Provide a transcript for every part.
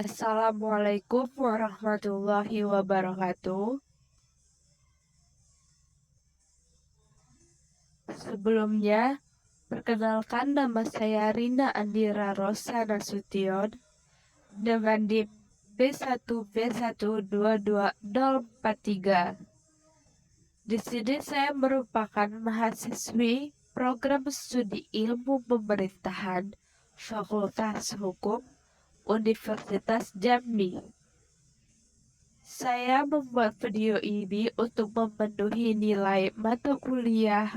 Assalamualaikum warahmatullahi wabarakatuh. Sebelumnya, perkenalkan nama saya Rina Andira Rosa Nasution dengan NIM B1B122043. Di sini saya merupakan mahasiswi program studi ilmu pemerintahan Fakultas Hukum Universitas Jambi. Saya membuat video ini untuk memenuhi nilai mata kuliah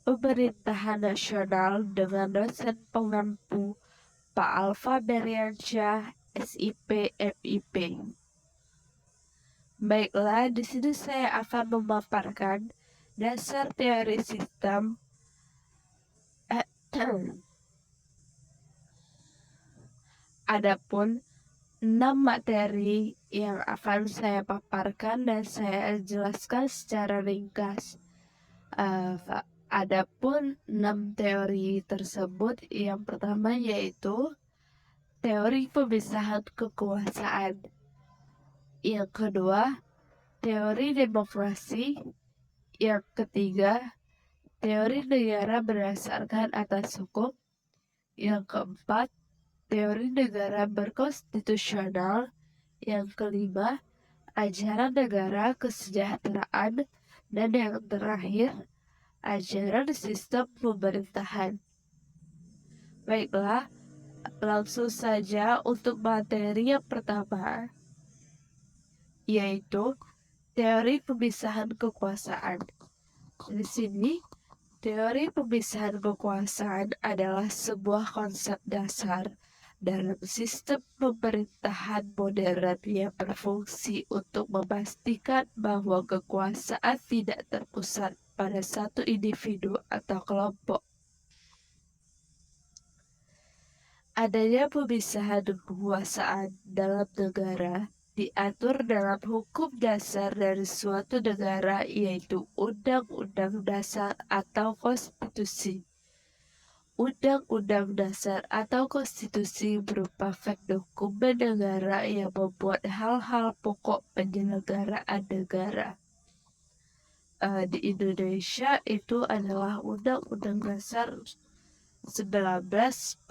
Pemerintahan Nasional dengan dosen pengampu Pak Alfa Beriansyah, SIP, MIP. Baiklah, di sini saya akan memaparkan dasar teori sistem. Adapun 6 materi yang akan saya paparkan dan saya jelaskan secara ringkas. Adapun 6 teori tersebut, yang pertama yaitu teori pemisahan kekuasaan. Yang kedua, teori demokrasi. Yang ketiga, teori negara berdasarkan atas hukum. Yang keempat, teori negara berkonstitusional. Yang kelima, ajaran negara kesejahteraan. Dan yang terakhir, ajaran sistem pemerintahan. Baiklah, langsung saja untuk materi yang pertama, yaitu teori pemisahan kekuasaan. Di sini, teori pemisahan kekuasaan adalah sebuah konsep dasar dalam sistem pemerintahan modern yang berfungsi untuk memastikan bahwa kekuasaan tidak terpusat pada satu individu atau kelompok. Adanya pemisahan kekuasaan dalam negara diatur dalam hukum dasar dari suatu negara, yaitu Undang-Undang Dasar atau Konstitusi. Undang-Undang Dasar atau Konstitusi merupakan dokumen negara yang membuat hal-hal pokok penyelenggaraan negara. Di Indonesia itu adalah Undang-Undang Dasar 1945.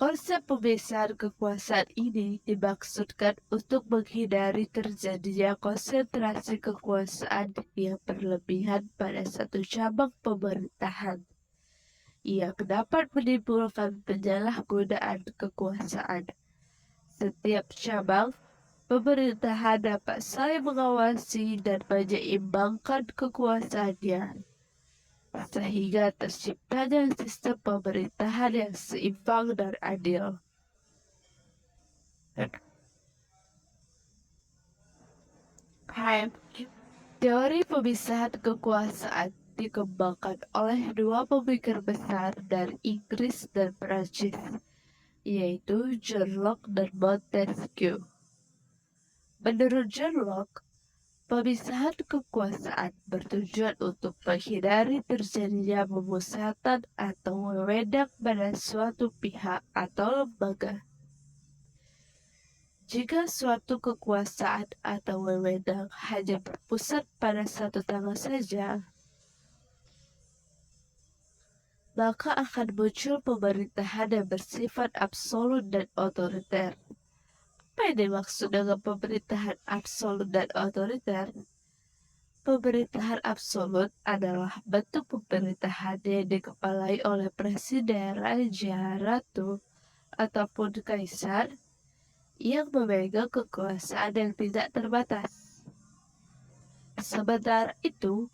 Konsep pemisahan kekuasaan ini dimaksudkan untuk menghindari terjadinya konsentrasi kekuasaan yang berlebihan pada satu cabang pemerintahan yang dapat menimbulkan penyalahgunaan kekuasaan. Setiap cabang pemerintahan dapat saling mengawasi dan menyeimbangkan kekuasaannya, sehingga terciptanya sistem pemerintahan yang seimbang dan adil. Teori pemisahan kekuasaan dikembangkan oleh dua pemikir besar dari Inggris dan Prancis, yaitu John Locke dan Montesquieu. Menurut John Locke, pemisahan kekuasaan bertujuan untuk menghindari terjadinya pemusatan atau wewenang pada suatu pihak atau lembaga. Jika suatu kekuasaan atau wewenang hanya berpusat pada satu tangan saja, maka akan muncul pemerintahan yang bersifat absolut dan otoriter. Apa yang dimaksud dengan pemerintahan absolut dan otoriter? Pemerintahan absolut adalah bentuk pemerintahan yang dikepalai oleh presiden, raja, ratu, ataupun kaisar yang memegang kekuasaan yang tidak terbatas. Sementara itu,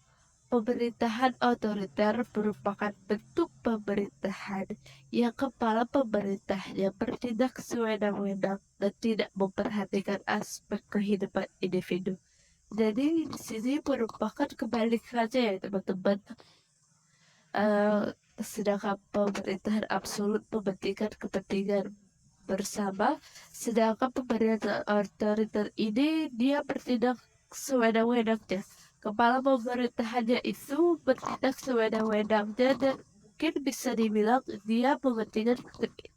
pemerintahan otoriter merupakan bentuk pemerintahan yang kepala pemerintahnya bertindak sewenang-wenang dan tidak memperhatikan aspek kehidupan individu. Jadi di sini merupakan kebalikannya ya teman-teman. Sedangkan pemerintahan absolut mementingkan kepentingan bersama, sedangkan pemerintahan otoriter ini dia bertindak sewenang-wenangnya. Kepala pemerintahannya itu bertindak sewenang-wenangnya dan mungkin bisa dibilang dia mementingkan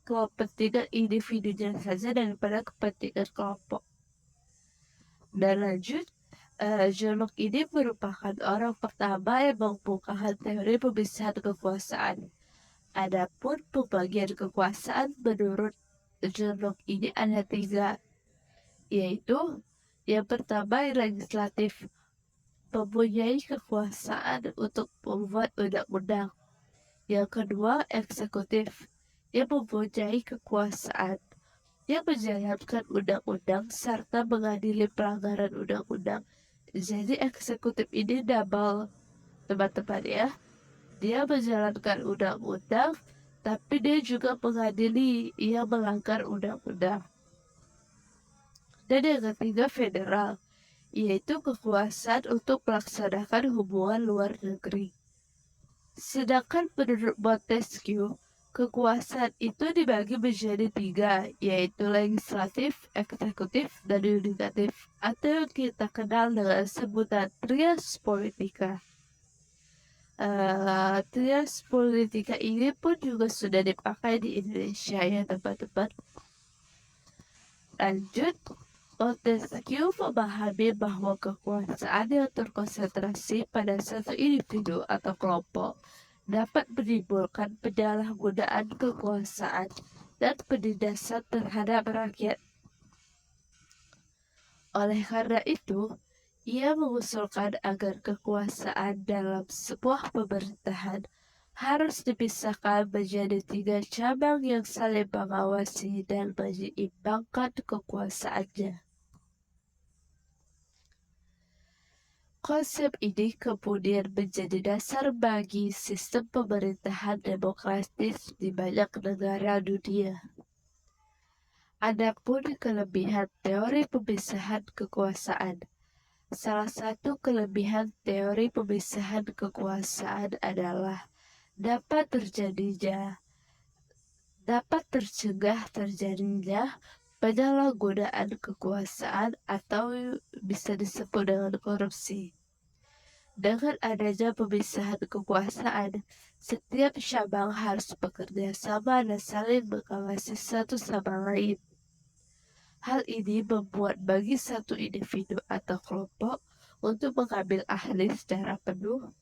kepentingan individunya saja daripada kepentingan kelompok. Dan lanjut, John Locke ini merupakan orang pertama yang mengemukakan teori pemisahan kekuasaan. Adapun pembagian kekuasaan menurut John Locke ini ada 3, yaitu yang pertama legislatif, mempunyai kekuasaan untuk membuat undang-undang. Yang kedua eksekutif, yang mempunyai kekuasaan yang menjalankan undang-undang serta mengadili pelanggaran undang-undang. Jadi eksekutif ini double, teman-teman ya. Dia menjalankan undang-undang, tapi dia juga mengadili yang melanggar undang-undang. Dan yang ketiga federal, yaitu kekuasaan untuk melaksanakan hubungan luar negeri. Sedangkan menurut Montesquieu, kekuasaan itu dibagi menjadi 3, yaitu legislatif, eksekutif, dan yudikatif, atau yang kita kenal dengan sebutan trias politica. Trias politica ini pun juga sudah dipakai di Indonesia ya teman-teman. Lanjut, Montesquieu memahami bahwa kekuasaan yang terkonsentrasi pada satu individu atau kelompok dapat menimbulkan penyalahgunaan kekuasaan dan penindasan terhadap rakyat. Oleh karena itu, ia mengusulkan agar kekuasaan dalam sebuah pemerintahan harus dipisahkan menjadi 3 cabang yang saling mengawasi dan menyeimbangkan kekuasaannya. Konsep ini kemudian menjadi dasar bagi sistem pemerintahan demokratis di banyak negara dunia. Adapun kelebihan teori pemisahan kekuasaan. Salah satu kelebihan teori pemisahan kekuasaan adalah dapat tercegah terjadinya penyalahgunaan kekuasaan atau bisa disebut dengan korupsi. Dengan adanya pemisahan kekuasaan, setiap cabang harus bekerja sama dan saling mengawasi satu sama lain. Hal ini membuat bagi satu individu atau kelompok untuk mengambil alih secara penuh.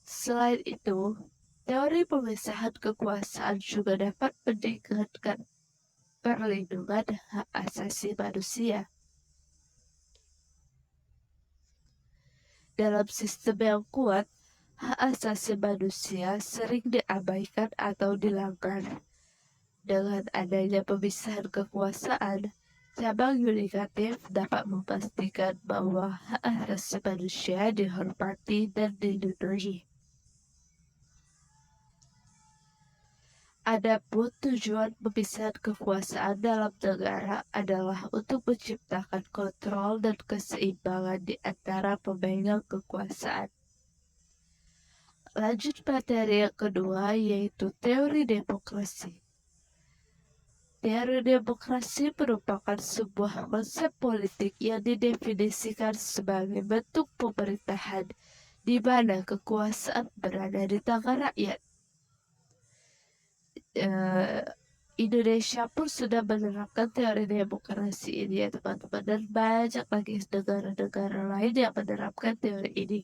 Selain itu, teori pemisahan kekuasaan juga dapat meningkatkan perlindungan hak asasi manusia. Dalam sistem yang kuat, hak asasi manusia sering diabaikan atau dilanggar. Dengan adanya pemisahan kekuasaan, cabang yudikatif dapat memastikan bahwa hak asasi manusia dihormati dan dilindungi. Adapun tujuan pemisahan kekuasaan dalam negara adalah untuk menciptakan kontrol dan keseimbangan di antara pemegang kekuasaan. Lanjut materi yang kedua, yaitu teori demokrasi. Teori demokrasi merupakan sebuah konsep politik yang didefinisikan sebagai bentuk pemerintahan di mana kekuasaan berada di tangan rakyat. Indonesia pun sudah menerapkan teori demokrasi ini ya teman-teman, dan banyak lagi negara-negara lain yang menerapkan teori ini.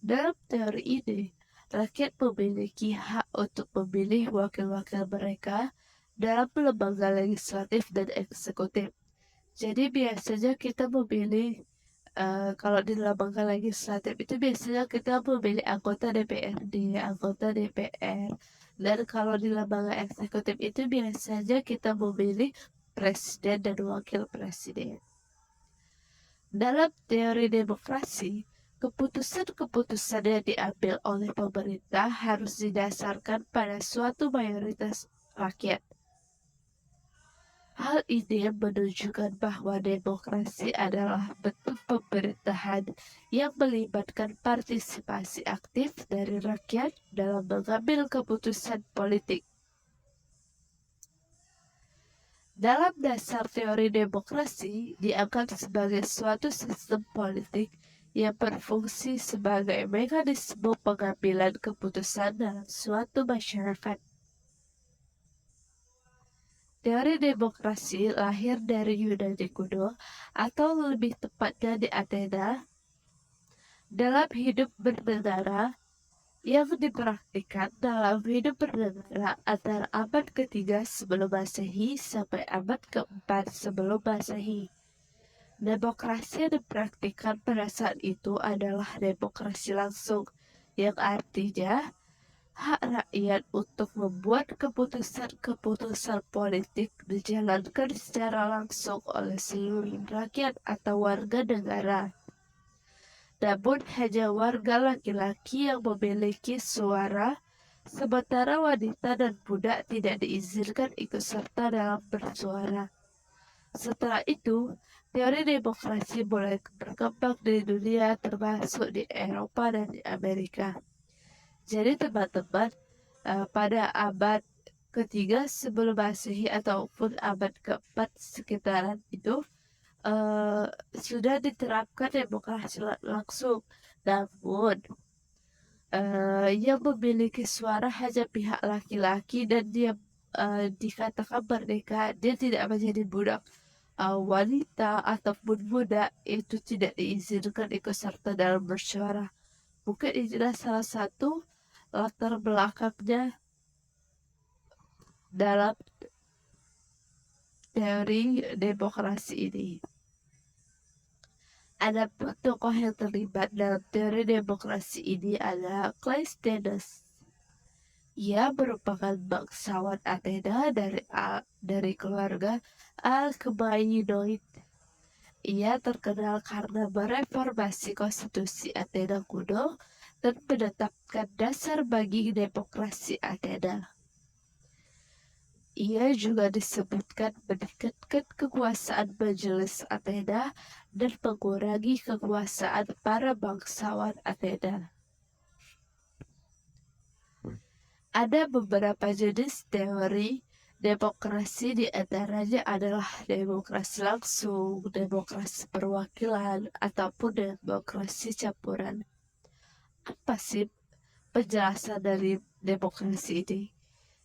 Dalam teori ini, rakyat memiliki hak untuk memilih wakil-wakil mereka dalam lembaga legislatif dan eksekutif. Jadi biasanya kita memilih kalau di lembaga legislatif itu biasanya kita memilih anggota DPRD, anggota DPR. Dan kalau di lembaga eksekutif itu biasanya kita memilih presiden dan wakil presiden. Dalam teori demokrasi, keputusan-keputusan yang diambil oleh pemerintah harus didasarkan pada suatu mayoritas rakyat. Hal ini menunjukkan bahwa demokrasi adalah bentuk pemerintahan yang melibatkan partisipasi aktif dari rakyat dalam mengambil keputusan politik. Dalam dasar teori demokrasi dianggap sebagai suatu sistem politik yang berfungsi sebagai mekanisme pengambilan keputusan dalam suatu masyarakat. Teori demokrasi lahir dari Yunani kuno, atau lebih tepatnya di Athena, dalam hidup bernegara yang dipraktikkan dalam hidup bernegara antara abad ketiga sebelum Masehi sampai abad keempat sebelum Masehi. Demokrasi yang dipraktikkan pada saat itu adalah demokrasi langsung, yang artinya hak rakyat untuk membuat keputusan-keputusan politik dijalankan secara langsung oleh seluruh rakyat atau warga negara. Namun hanya warga laki-laki yang memiliki suara, sementara wanita dan budak tidak diizinkan ikut serta dalam bersuara. Setelah itu, teori demokrasi mulai berkembang di dunia termasuk di Eropa dan di Amerika. Jadi teman-teman, pada abad ketiga sebelum Masehi ataupun abad keempat sekitaran itu sudah diterapkan demokrasi langsung. Namun yang memiliki suara hanya pihak laki-laki dan dia dikatakan merdeka, dia tidak menjadi budak. Wanita ataupun budak itu tidak diizinkan ikut serta dalam bersuara. Mungkin inilah salah satu latar belakangnya dalam teori demokrasi ini. Ada tokoh yang terlibat dalam teori demokrasi ini adalah Cleisthenes. Ia merupakan bangsawan Athena dari keluarga Alkmaeonid. Ia terkenal karena mereformasi konstitusi Athena kuno dan menetapkan dasar bagi demokrasi Athena. Ia juga disebutkan meningkatkan kekuasaan majelis Athena dan mengurangi kekuasaan para bangsawan Athena. Ada beberapa jenis teori demokrasi, di antaranya adalah demokrasi langsung, demokrasi perwakilan, ataupun demokrasi campuran. Apa sih penjelasan dari demokrasi ini?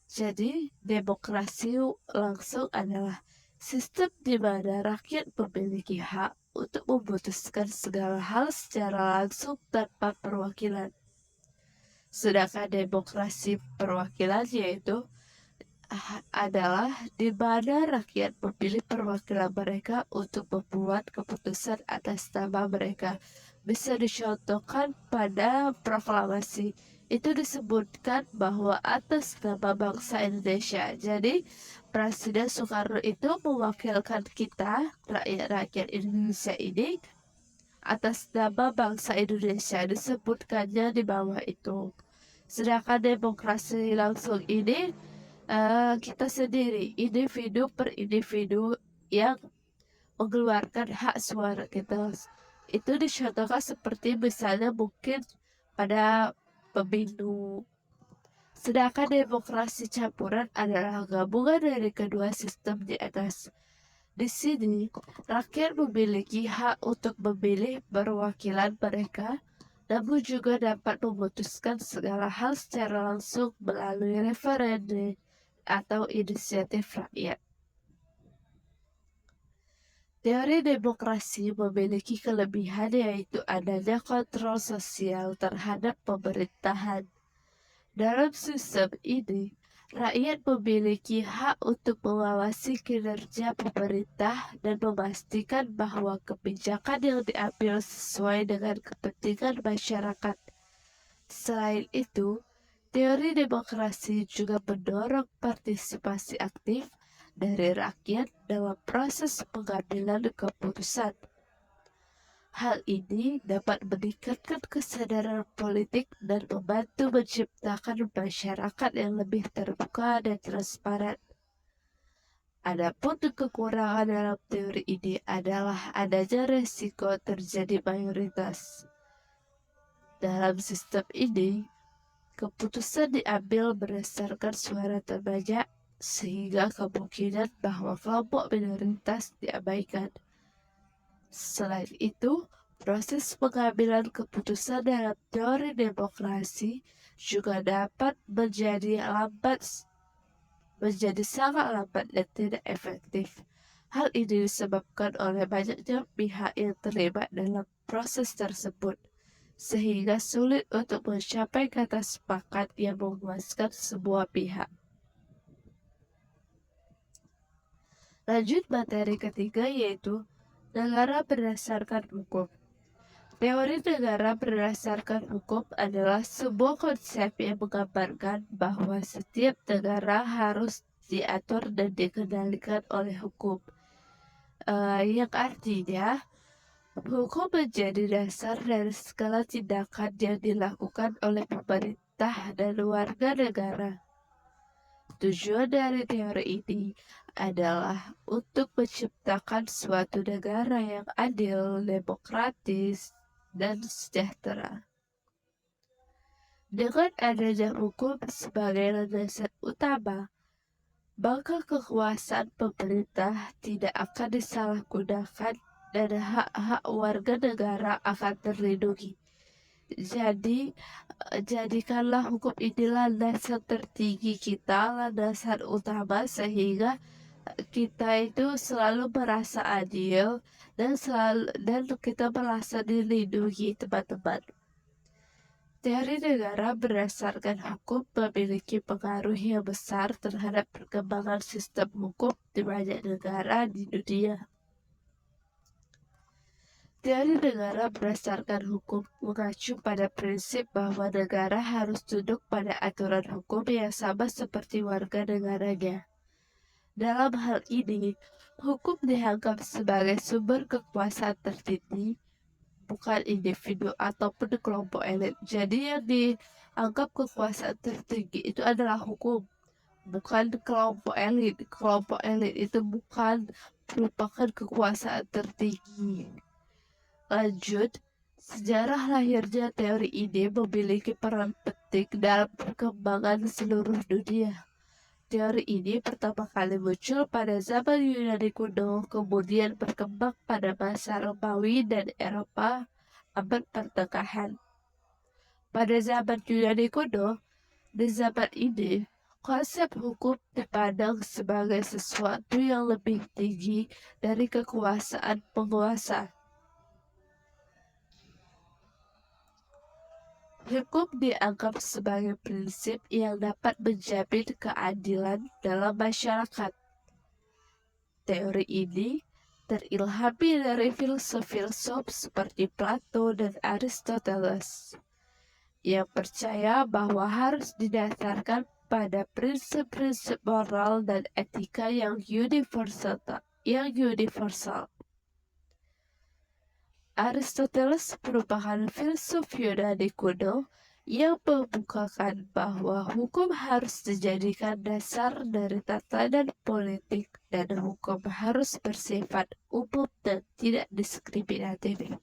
Jadi, demokrasi langsung adalah sistem di mana rakyat memiliki hak untuk memutuskan segala hal secara langsung tanpa perwakilan. Sedangkan demokrasi perwakilan yaitu adalah di mana rakyat memilih perwakilan mereka untuk membuat keputusan atas nama mereka. Bisa dicontohkan pada proklamasi. Itu disebutkan bahwa atas nama bangsa Indonesia. Jadi Presiden Soekarno itu mewakilkan kita, rakyat Indonesia ini, atas nama bangsa Indonesia. Disebutkannya di bawah itu. Sedangkan demokrasi langsung ini kita sendiri, individu per individu yang mengeluarkan hak suara kita. Itu dicontohkan seperti misalnya mungkin pada pemilu. Sedangkan demokrasi campuran adalah gabungan dari kedua sistem di atas. Di sini, rakyat memiliki hak untuk memilih perwakilan mereka, namun juga dapat memutuskan segala hal secara langsung melalui referendum atau inisiatif rakyat. Teori demokrasi memiliki kelebihan yaitu adanya kontrol sosial terhadap pemerintahan. Dalam sistem ini, rakyat memiliki hak untuk mengawasi kinerja pemerintah dan memastikan bahwa kebijakan yang diambil sesuai dengan kepentingan masyarakat. Selain itu, teori demokrasi juga mendorong partisipasi aktif dari rakyat dalam proses pengambilan keputusan. Hal ini dapat meningkatkan kesadaran politik dan membantu menciptakan masyarakat yang lebih terbuka dan transparan. Adapun kekurangan dalam teori ini adalah adanya resiko terjadi mayoritas. Dalam sistem ini, keputusan diambil berdasarkan suara terbanyak, sehingga kemungkinan bahwa kelompok minoritas diabaikan. Selain itu, Proses pengambilan keputusan dalam teori demokrasi juga dapat menjadi sangat lambat dan tidak efektif. Hal ini disebabkan oleh banyaknya pihak yang terlibat dalam proses tersebut, sehingga sulit untuk mencapai kata sepakat yang memuaskan semua pihak. Lanjut materi ketiga, yaitu negara berdasarkan hukum. Teori negara berdasarkan hukum adalah sebuah konsep yang menggambarkan bahwa setiap negara harus diatur dan dikendalikan oleh hukum. Yang artinya hukum menjadi dasar dari segala tindakan yang dilakukan oleh pemerintah dan warga negara. Tujuan dari teori ini adalah untuk menciptakan suatu negara yang adil, demokratis, dan sejahtera. Dengan adanya hukum sebagai landasan utama, maka kekuasaan pemerintah tidak akan disalahgunakan dan hak-hak warga negara akan terlindungi. Jadi, jadikanlah hukum ini landasan tertinggi kita, landasan utama, sehingga kita itu selalu merasa adil dan kita merasa dilindungi, teman-teman. Teori negara berdasarkan hukum memiliki pengaruh yang besar terhadap perkembangan sistem hukum di banyak negara di dunia. Teori negara berdasarkan hukum mengacu pada prinsip bahwa negara harus tunduk pada aturan hukum yang sama seperti warga negaranya. Dalam hal ini, hukum dianggap sebagai sumber kekuasaan tertinggi, bukan individu ataupun kelompok elit. Jadi yang dianggap kekuasaan tertinggi itu adalah hukum, bukan kelompok elit. Kelompok elit itu bukan merupakan kekuasaan tertinggi. Lanjut, sejarah lahirnya teori ini memiliki peran penting dalam perkembangan seluruh dunia. Teori ini pertama kali muncul pada zaman Yunani kuno, kemudian berkembang pada masa Romawi dan Eropa abad pertengahan. Pada zaman Yunani kuno, di zaman ini, konsep hukum dipandang sebagai sesuatu yang lebih tinggi dari kekuasaan penguasa. Hukum dianggap sebagai prinsip yang dapat menjamin keadilan dalam masyarakat. Teori ini terilhami dari filsuf-filsuf seperti Plato dan Aristoteles, yang percaya bahwa harus didasarkan pada prinsip-prinsip moral dan etika yang universal. Aristoteles merupakan filsuf Yunani kuno yang membukakan bahwa hukum harus dijadikan dasar dari tatanan politik dan hukum harus bersifat umum dan tidak diskriminatif.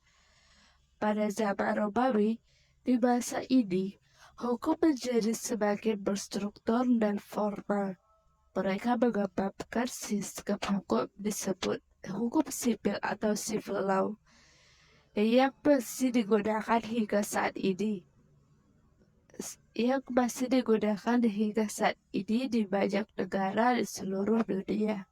Pada zaman Romawi, di masa ini, hukum menjadi semakin berstruktur dan formal. Mereka mengembangkan sistem hukum disebut hukum sipil atau civil law, yang masih digunakan hingga saat ini. Di banyak negara di seluruh dunia.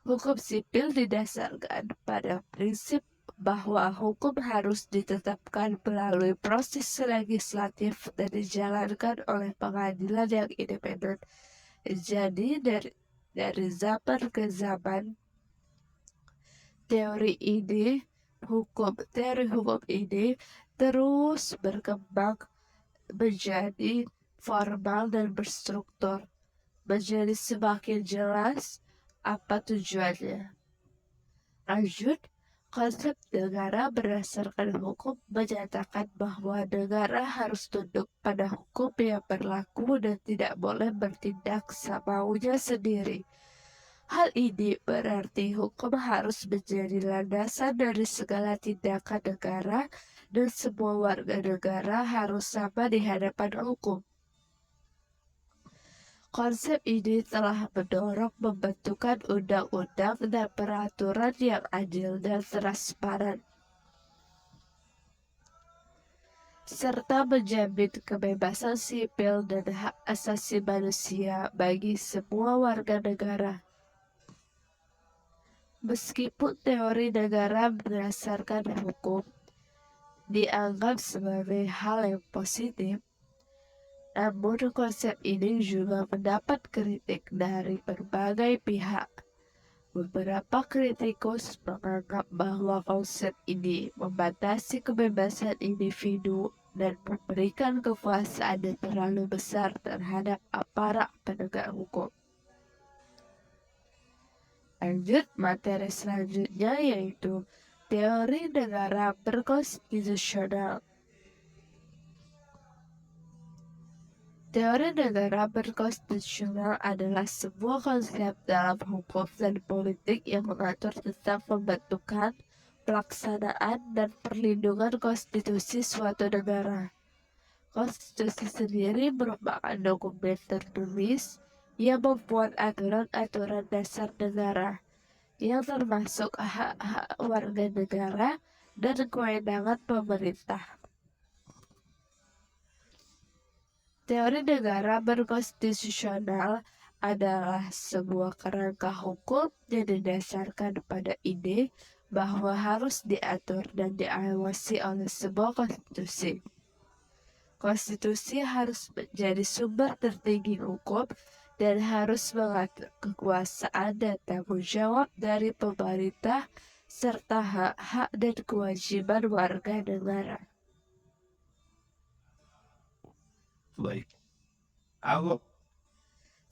Hukum sipil didasarkan pada prinsip bahwa hukum harus ditetapkan melalui proses legislatif dan dijalankan oleh pengadilan yang independen. Jadi dari zaman ke zaman, teori hukum ini terus berkembang menjadi formal dan berstruktur, menjadi semakin jelas apa tujuannya. Lanjut, konsep negara berdasarkan hukum menyatakan bahwa negara harus tunduk pada hukum yang berlaku dan tidak boleh bertindak semaunya sendiri. Hal ini berarti hukum harus menjadi landasan dari segala tindakan negara dan semua warga negara harus sama di hadapan hukum. Konsep ini telah mendorong pembentukan undang-undang dan peraturan yang adil dan transparan. serta menjamin kebebasan sipil dan hak asasi manusia bagi semua warga negara. Meskipun teori negara berdasarkan hukum dianggap sebagai hal yang positif, namun konsep ini juga mendapat kritik dari berbagai pihak. Beberapa kritikus menganggap bahwa konsep ini membatasi kebebasan individu dan memberikan kekuasaan yang terlalu besar terhadap aparat penegak hukum. Lanjut materi selanjutnya, yaitu teori negara berkonstitusional. Teori negara berkonstitusional adalah sebuah konsep dalam hukum dan politik yang mengatur tentang pembentukan, pelaksanaan, dan perlindungan konstitusi suatu negara. Konstitusi sendiri merupakan dokumen tertulis yang membuat aturan-aturan dasar negara, yang termasuk hak-hak warga negara dan kewenangan pemerintah. Teori negara berkonstitusional adalah sebuah kerangka hukum yang didasarkan pada ide bahwa harus diatur dan diawasi oleh sebuah konstitusi. Konstitusi harus menjadi sumber tertinggi hukum dan harus mengatur kekuasaan dan tanggung jawab dari pemerintah serta hak-hak dan kewajiban warga negara. Baik.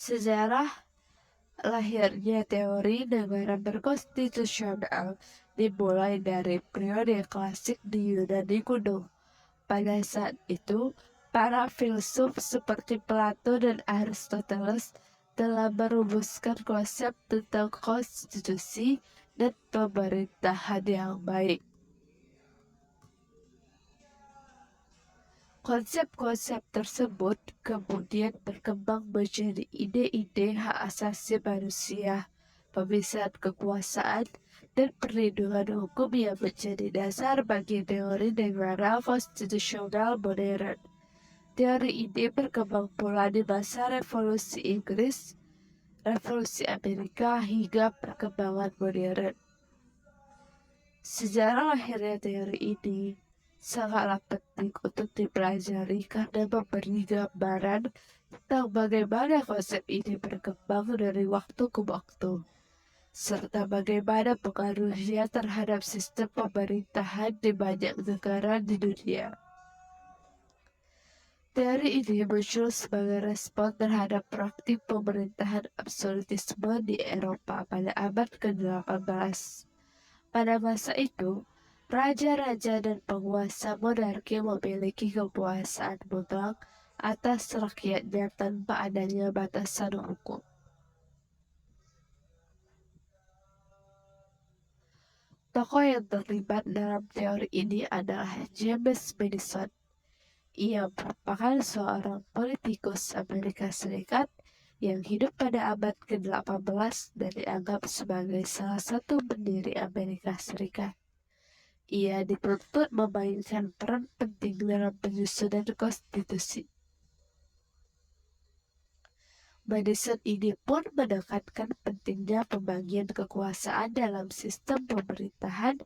Sejarah lahirnya teori negara berkonstitusional dimulai dari periode klasik di Yunani kuno. Pada saat itu, para filsuf seperti Plato dan Aristoteles telah merumuskan konsep tentang konstitusi dan pemerintahan yang baik. Konsep-konsep tersebut kemudian berkembang menjadi ide-ide hak asasi manusia, pemisahan kekuasaan, dan perlindungan hukum yang menjadi dasar bagi teori negara konstitusional modern. Teori ini berkembang pula di masa Revolusi Inggris, Revolusi Amerika, hingga perkembangan modern. Sejarah lahirnya teori ini sangatlah penting untuk dipelajari karena memberi gambaran tentang bagaimana konsep ini berkembang dari waktu ke waktu, serta bagaimana pengaruhnya terhadap sistem pemerintahan di banyak negara di dunia. Teori ini muncul sebagai respon terhadap praktik pemerintahan absolutisme di Eropa pada abad ke-18. Pada masa itu, raja-raja dan penguasa monarki memiliki kekuasaan mutlak atas rakyatnya tanpa adanya batasan hukum. Tokoh yang terlibat dalam teori ini adalah James Madison. Ia merupakan seorang politikus Amerika Serikat yang hidup pada abad ke-18 dan dianggap sebagai salah satu pendiri Amerika Serikat. Ia dituntut memainkan peran penting dalam penyusunan konstitusi. Madison ini pun menekankan pentingnya pembagian kekuasaan dalam sistem pemerintahan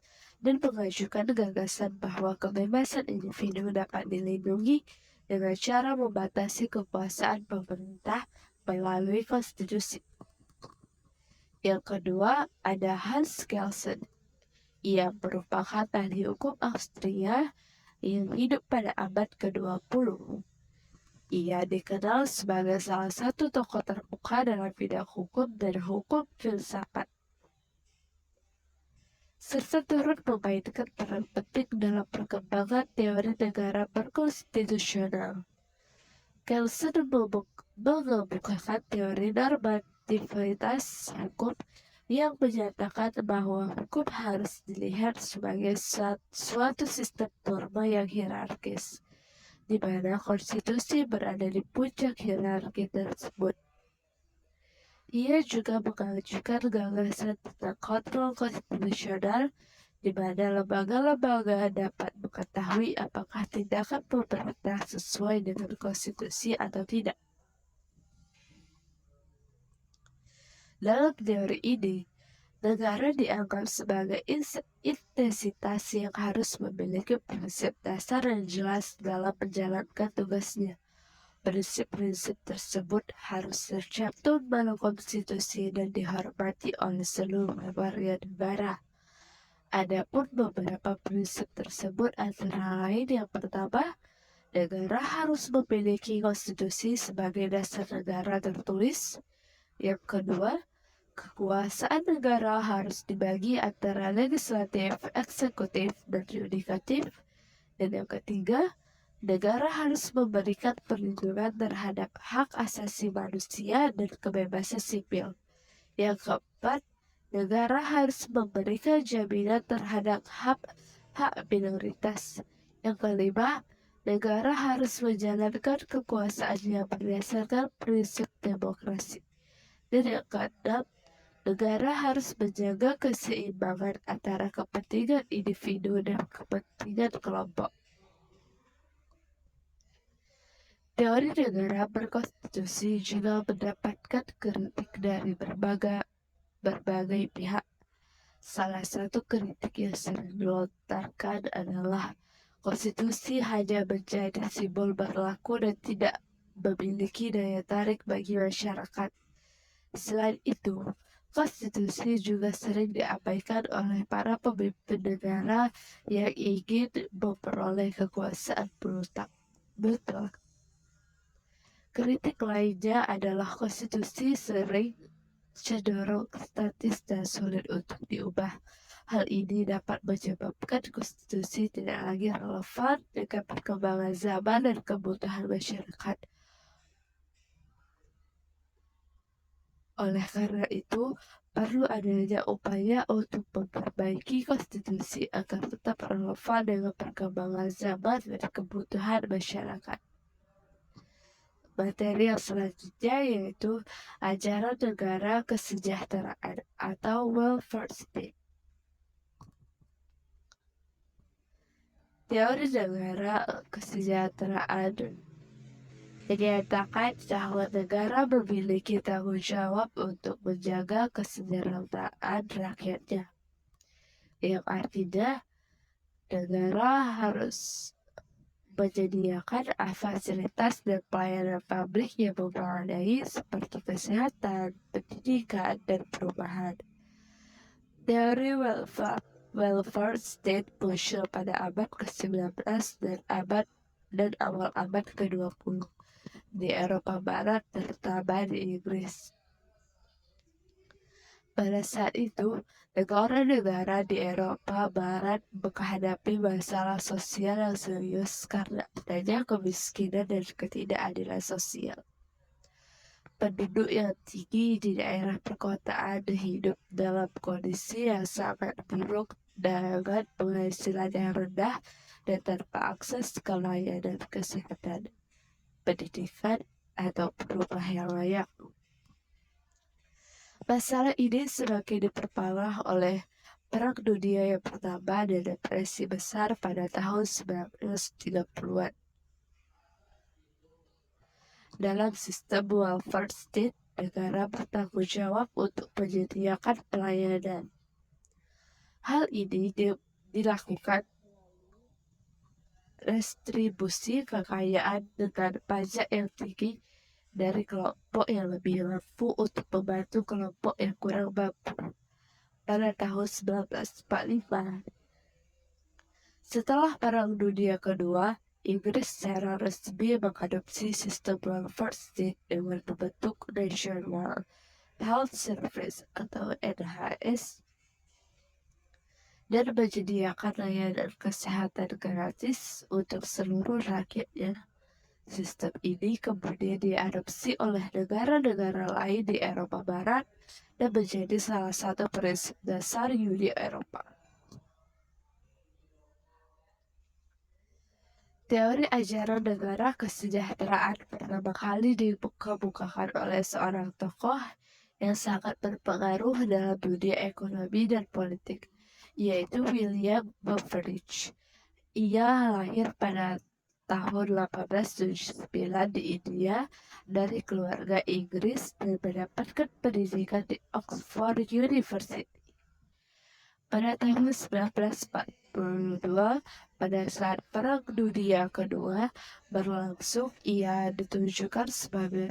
dan mengajukan gagasan bahwa kebebasan individu dapat dilindungi dengan cara membatasi kekuasaan pemerintah melalui konstitusi. Yang kedua ada Hans Kelsen. Ia merupakan ahli hukum Austria yang hidup pada abad ke-20. Ia dikenal sebagai salah satu tokoh terbuka dalam bidang hukum dan hukum filsafat, serta turut memainkan peran penting dalam perkembangan teori negara berkonstitusional. Kelsen mengemukakan teori normativitas hukum yang menyatakan bahwa hukum harus dilihat sebagai suatu sistem norma yang hierarkis, di mana konstitusi berada di puncak hierarki tersebut. Ia juga mengajukan gagasan tentang kontrol konstitusional, di mana lembaga-lembaga dapat mengetahui apakah tindakan pemerintah sesuai dengan konstitusi atau tidak. Dalam teori ini, negara dianggap sebagai entitas yang harus memiliki prinsip dasar yang jelas dalam menjalankan tugasnya. Prinsip-prinsip tersebut harus tercantum dalam konstitusi dan dihormati oleh seluruh warga negara. Adapun beberapa prinsip tersebut antara lain yang pertama, negara harus memiliki konstitusi sebagai dasar negara tertulis. Yang kedua, kekuasaan negara harus dibagi antara legislatif, eksekutif, dan yudikatif. Dan yang ketiga, negara harus memberikan perlindungan terhadap hak asasi manusia dan kebebasan sipil. Yang keempat, negara harus memberikan jaminan terhadap hak minoritas. Yang kelima, negara harus menjalankan kekuasaannya berdasarkan prinsip demokrasi. Dan yang keenam, negara harus menjaga keseimbangan antara kepentingan individu dan kepentingan kelompok. Teori negara berkonstitusi juga mendapatkan kritik dari berbagai pihak. Salah satu kritik yang sering dilontarkan adalah konstitusi hanya menjadi simbol berlaku dan tidak memiliki daya tarik bagi masyarakat. Selain itu, konstitusi juga sering diabaikan oleh para pemimpin negara yang ingin memperoleh kekuasaan mutlak. Kritik lainnya adalah konstitusi sering cenderung statis dan sulit untuk diubah. Hal ini dapat menyebabkan konstitusi tidak lagi relevan dengan perkembangan zaman dan kebutuhan masyarakat. Oleh karena itu, perlu adanya upaya untuk memperbaiki konstitusi agar tetap relevan dengan perkembangan zaman dan kebutuhan masyarakat. Materi yang selanjutnya yaitu ajaran negara kesejahteraan atau welfare state. Teori negara kesejahteraan menyatakan bahwa negara memiliki tanggung jawab untuk menjaga kesejahteraan rakyatnya, yang artinya negara harus menyediakan fasilitas dan pelayanan publik yang memadai seperti kesehatan, pendidikan, dan perumahan. Teori welfare state muncul pada abad ke-19 dan awal abad ke-20 di Eropa Barat, terutama di Inggris. Pada saat itu, negara-negara di Eropa Barat menghadapi masalah sosial yang serius karena adanya kemiskinan dan ketidakadilan sosial. Penduduk yang tinggi di daerah perkotaan hidup dalam kondisi yang sangat buruk dengan penghasilan yang rendah dan tanpa akses ke layanan kesehatan, pendidikan, atau rumah yang layak. Masalah ini semakin diperparah oleh Perang Dunia yang Pertama dan Depresi Besar pada tahun 1930-an. Dalam sistem welfare state, negara bertanggung jawab untuk menyediakan pelayanan. Hal ini dilakukan restribusi kekayaan dengan pajak yang tinggi dari kelompok yang lebih mampu untuk membantu kelompok yang kurang mampu. Pada tahun 1945, setelah Perang Dunia Kedua, Inggris secara resmi mengadopsi sistem welfare state dengan bentuk National Health Service atau NHS dan menyediakan layanan kesehatan gratis untuk seluruh rakyatnya. Sistem ini kemudian diadopsi oleh negara-negara lain di Eropa Barat dan menjadi salah satu prinsip dasar Uni Eropa. Teori ajaran negara kesejahteraan pertama kali dikemukakan oleh seorang tokoh yang sangat berpengaruh dalam dunia ekonomi dan politik, yaitu William Beveridge. Ia lahir pada tahun 1879 di India dari keluarga Inggris dan mendapatkan pendidikan di Oxford University. Pada tahun 1942, pada saat Perang Dunia Kedua berlangsung, ia ditunjukkan sebagai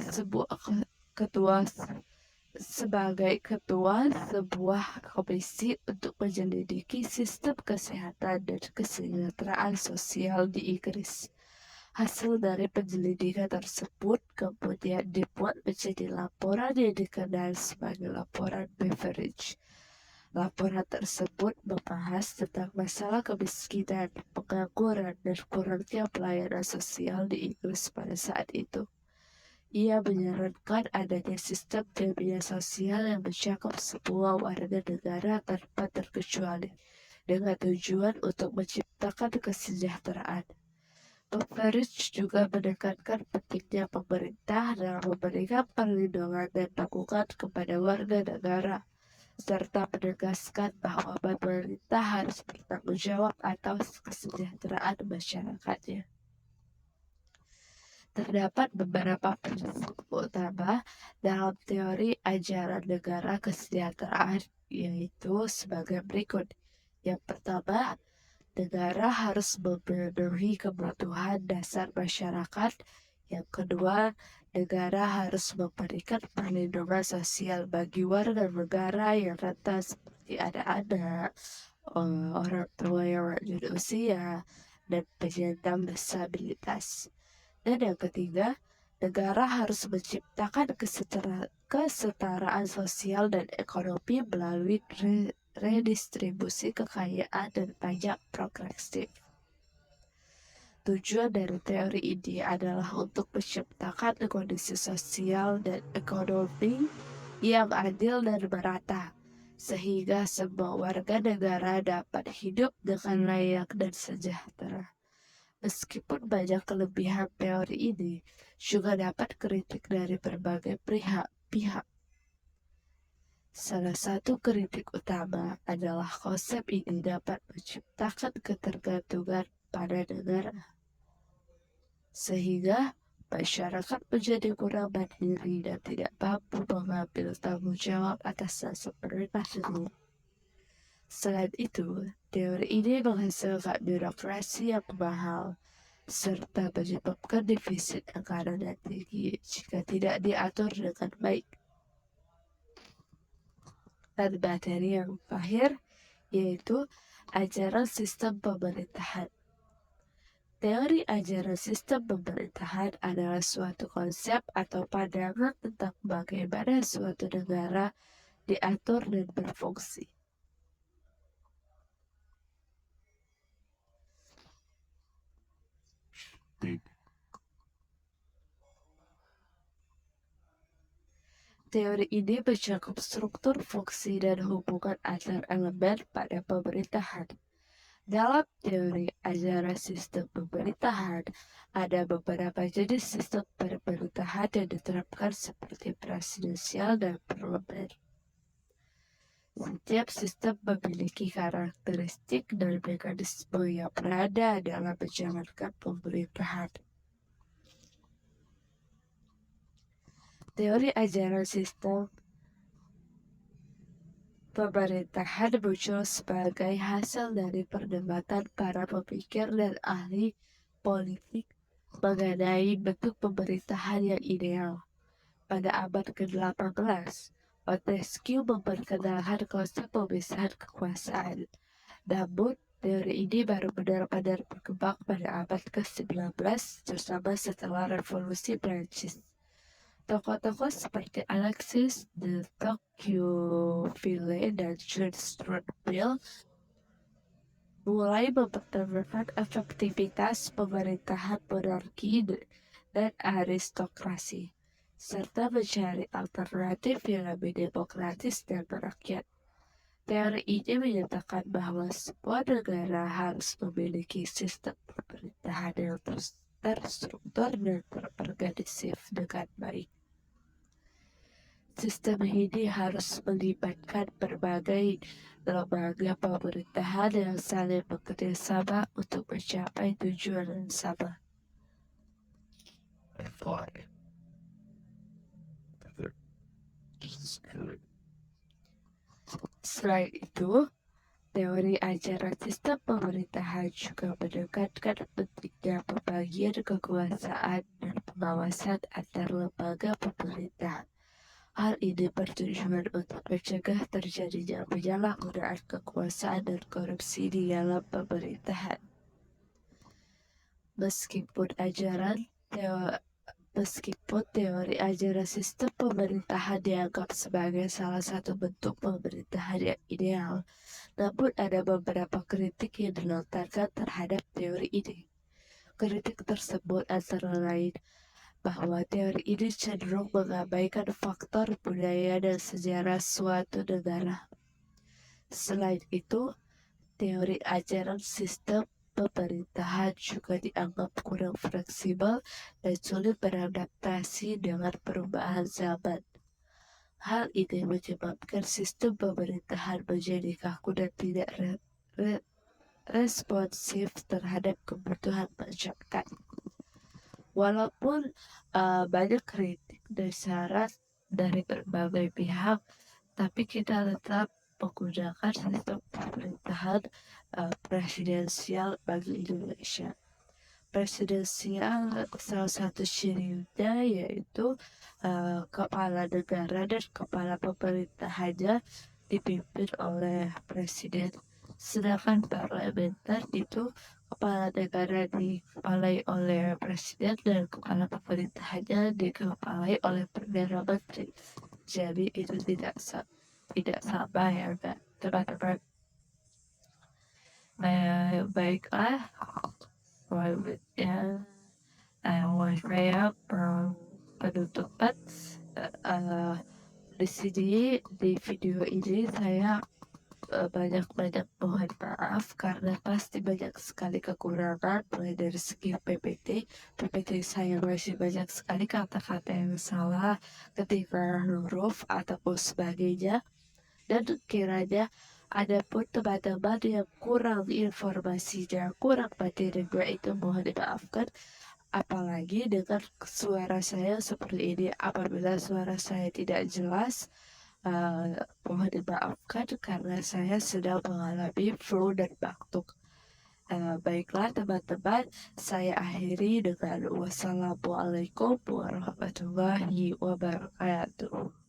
ketua sebuah komisi untuk menyelidiki sistem kesehatan dan kesejahteraan sosial di Inggris. Hasil dari penyelidikan tersebut kemudian dibuat menjadi laporan yang dikenal sebagai laporan Beveridge. Laporan tersebut membahas tentang masalah kemiskinan, pengangguran, dan kurangnya pelayanan sosial di Inggris pada saat itu. Ia menyarankan adanya sistem jaminan sosial yang mencakup semua warga negara tanpa terkecuali, dengan tujuan untuk menciptakan kesejahteraan. Beveridge juga menekankan pentingnya pemerintah dalam memberikan perlindungan dan dukungan kepada warga negara, serta menegaskan bahwa pemerintah harus bertanggung jawab atas kesejahteraan masyarakatnya. Terdapat beberapa prinsip utama dalam teori ajaran negara kesejahteraan, yaitu sebagai berikut. Yang pertama, negara harus memenuhi kebutuhan dasar masyarakat. Yang kedua, negara harus memberikan perlindungan sosial bagi warga negara yang rentan seperti anak-anak, orang tua yang lanjut usia, dan penyandang disabilitas. Dan yang ketiga, negara harus menciptakan kesetaraan sosial dan ekonomi melalui redistribusi kekayaan dan pajak progresif. Tujuan dari teori ini adalah untuk menciptakan kondisi sosial dan ekonomi yang adil dan merata, sehingga semua warga negara dapat hidup dengan layak dan sejahtera. Meskipun banyak kelebihan teori ini, juga dapat kritik dari berbagai pihak. Salah satu kritik utama adalah konsep ini dapat menciptakan ketergantungan pada negara, sehingga masyarakat menjadi kurang mandiri dan tidak mampu mengambil tanggung jawab atas nasib mereka sendiri. Selain itu, teori ini menghasilkan birokrasi yang mahal, serta menyebabkan defisit anggaran yang tinggi jika tidak diatur dengan baik. Dan materi yang terakhir yaitu ajaran sistem pemerintahan. Teori ajaran sistem pemerintahan adalah suatu konsep atau pandangan tentang bagaimana suatu negara diatur dan berfungsi. Teori ini mencakup struktur, fungsi, dan hubungan antar elemen pada pemerintahan. Dalam teori ajaran sistem pemerintahan, ada beberapa jenis sistem pemerintahan yang diterapkan seperti presidensial dan parlemen. Setiap sistem memiliki karakteristik dan mekanisme yang berada dalam menjalankan pemerintahan. Teori ajaran sistem pemerintahan muncul sebagai hasil dari perdebatan para pemikir dan ahli politik mengenai bentuk pemerintahan yang ideal. Pada abad ke-18, Montesquieu memperkenalkan konsep pemisahan kekuasaan. Namun, teori ini baru benar-benar berkembang pada abad ke-19, terutama setelah Revolusi Prancis. Tokoh-tokoh seperti Alexis de Tocqueville dan John Stuart Mill mulai mempertanyakan efektivitas pemerintahan monarki dan aristokrasi, serta mencari alternatif yang lebih demokratis dan merakyat. Teori ini menyatakan bahwa sebuah negara harus memiliki sistem pemerintahan yang terstruktur dan terorganisir dengan baik. Sistem ini harus melibatkan berbagai lembaga pemerintahan yang saling bekerja sama untuk mencapai tujuan yang sama. Selain itu, teori ajaran sistem pemerintahan juga menekankan pentingnya pembagian kekuasaan dan pengawasan antar lembaga pemerintah. Hal ini bertujuan untuk mencegah terjadinya penyalahgunaan kekuasaan dan korupsi di dalam pemerintahan. Meskipun teori ajaran sistem pemerintahan dianggap sebagai salah satu bentuk pemerintahan yang ideal, namun ada beberapa kritik yang dilontarkan terhadap teori ini. Kritik tersebut antara lain bahwa teori ini cenderung mengabaikan faktor budaya dan sejarah suatu negara. Selain itu, teori ajaran sistem pemerintahan juga dianggap kurang fleksibel dan sulit beradaptasi dengan perubahan zaman. Hal ini menyebabkan sistem pemerintahan menjadi kaku dan tidak responsif terhadap kebutuhan masyarakat. Walaupun banyak kritik dan saran dari berbagai pihak, tapi kita tetap menggunakan sistem pemerintahan presidensial bagi Indonesia. Presidensial salah satu cirinya yaitu kepala negara dan kepala pemerintahannya dipimpin oleh presiden. Sedangkan parlementer itu kepala negara dikepalai oleh presiden dan kepala pemerintahannya dikepalai oleh perdana menteri. Jadi itu tidak sama ya teman-teman. Baiklah, selanjutnya saya penutupan. Di sini di video ini saya banyak-banyak mohon maaf karena pasti banyak sekali kekurangan mulai dari segi PPT saya masih banyak sekali kata-kata yang salah ketika huruf ataupun sebagainya, dan kiranya ada pun teman-teman yang kurang informasinya, kurang materinya, itu mohon dimaafkan. Apalagi dengan suara saya seperti ini, apabila suara saya tidak jelas, mohon dimaafkan karena saya sedang mengalami flu dan batuk. Baiklah teman-teman, saya akhiri dengan wassalamualaikum warahmatullahi wabarakatuh.